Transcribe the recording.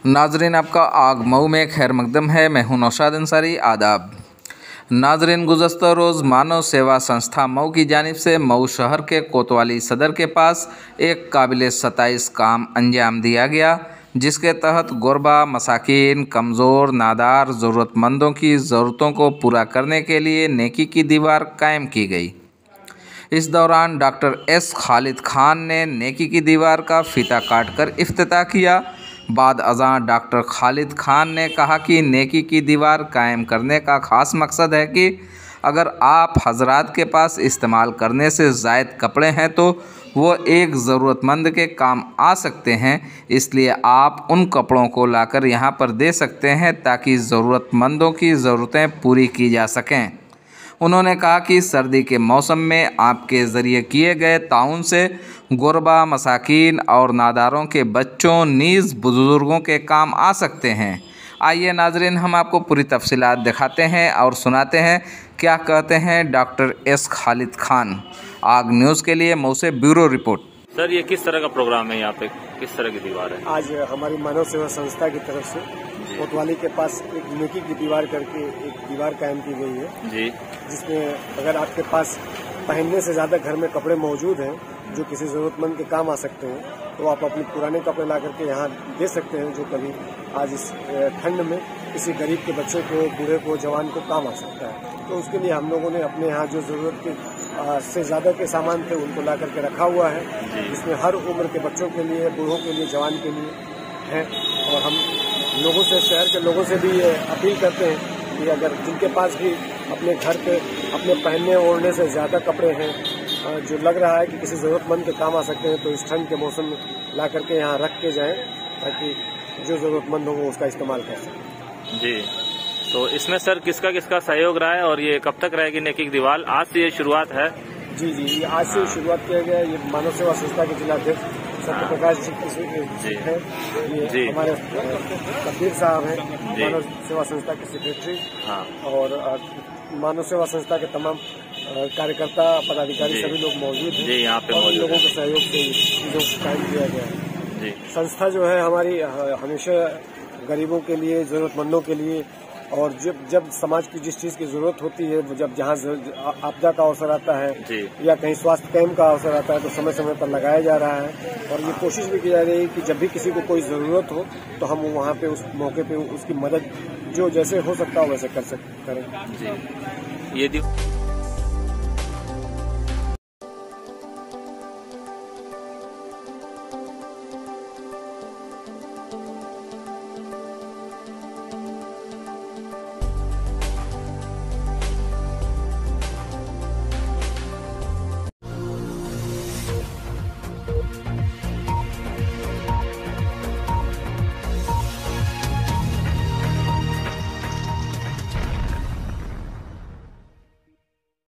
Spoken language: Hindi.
नाजरीन, आपका आग मऊ में खैर मकदम है। मैं हूं नौशाद अंसारी। आदाब नाजरीन, गुज़श्ता रोज़ मानव सेवा संस्था मऊ की जानिब से मऊ शहर के कोतवाली सदर के पास एक काबिल 27 काम अंजाम दिया गया, जिसके तहत गुरबा, मसाकीन, कमज़ोर, नादार, ज़रूरतमंदों की ज़रूरतों को पूरा करने के लिए नेकी की दीवार कायम की गई। इस दौरान डॉक्टर एस खालिद खान ने नेकी की दीवार का फीता काटकर इफ्तिताह किया। बाद अज़ां डॉक्टर खालिद खान ने कहा कि नेकी की दीवार कायम करने का ख़ास मकसद है कि अगर आप हजरात के पास इस्तेमाल करने से ज़ायद कपड़े हैं तो वो एक ज़रूरतमंद के काम आ सकते हैं, इसलिए आप उन कपड़ों को लाकर यहाँ पर दे सकते हैं ताकि ज़रूरतमंदों की ज़रूरतें पूरी की जा सकें। उन्होंने कहा कि सर्दी के मौसम में आपके ज़रिए किए गए ताउन से गुरबा, मसाकीन और नादारों के बच्चों नीज़ बुज़ुर्गों के काम आ सकते हैं। आइए नाजरीन, हम आपको पूरी तफसीलात दिखाते हैं और सुनाते हैं क्या कहते हैं डॉक्टर एस खालिद खान। आग न्यूज़ के लिए मऊ से ब्यूरो रिपोर्ट। सर, ये किस तरह का प्रोग्राम है? यहाँ पे किस तरह की दीवार है? आज हमारी मानव सेवा संस्था की तरफ से कोतवाली के पास एक नेकी की दीवार करके एक दीवार कायम की गई है जी, जिसमें अगर आपके पास पहनने से ज्यादा घर में कपड़े मौजूद हैं जो किसी जरूरतमंद के काम आ सकते हैं, तो आप अपने पुराने कपड़े ला करके यहाँ दे सकते हैं, जो कभी आज इस ठंड में किसी गरीब के बच्चे को, बूढ़े को, जवान को काम आ सकता है। तो उसके लिए हम लोगों ने अपने यहाँ जो जरूरत के से ज्यादा के सामान थे उनको ला करके रखा हुआ है, जिसमें हर उम्र के बच्चों के लिए, बूढ़ों के लिए, जवान के लिए है। और हम लोगों से, शहर के लोगों से भी ये अपील करते हैं कि अगर जिनके पास भी अपने घर पे अपने पहनने ओढ़ने से ज्यादा कपड़े हैं जो लग रहा है कि किसी जरूरतमंद के काम आ सकते हैं, तो इस ठंड के मौसम में ला करके यहाँ रख के जाएं ताकि जो जरूरतमंद हो वो उसका इस्तेमाल कर सकें। जी, तो इसमें सर किसका किसका सहयोग रहा है और ये कब तक रहेगी नेकी की दीवार? आज से ये शुरुआत है? जी, ये आज से शुरुआत किया गया है। ये मानव सेवा संस्था के जिलाध्यक्ष सत्य प्रकाश जी है, ये हमारे कबीर साहब हैं, मानव सेवा संस्था के सेक्रेटरी। हाँ। और मानव सेवा संस्था के तमाम कार्यकर्ता, पदाधिकारी सभी लोग मौजूद हैं जी, यहाँ पे और उन लोगों के सहयोग से चीजों को कायम किया गया है। जी, संस्था संस्था जो है हमारी हमेशा गरीबों के लिए, जरूरतमंदों के लिए, और जब समाज की जिस चीज की जरूरत होती है, जब जहाँ आपदा का अवसर आता है या कहीं स्वास्थ्य कैंप का अवसर आता है, तो समय समय पर लगाया जा रहा है। और ये कोशिश भी की जा रही है कि जब भी किसी को कोई जरूरत हो तो हम वहाँ पे उस मौके पे उसकी मदद जो जैसे हो सकता हो वैसे करें। जी, ये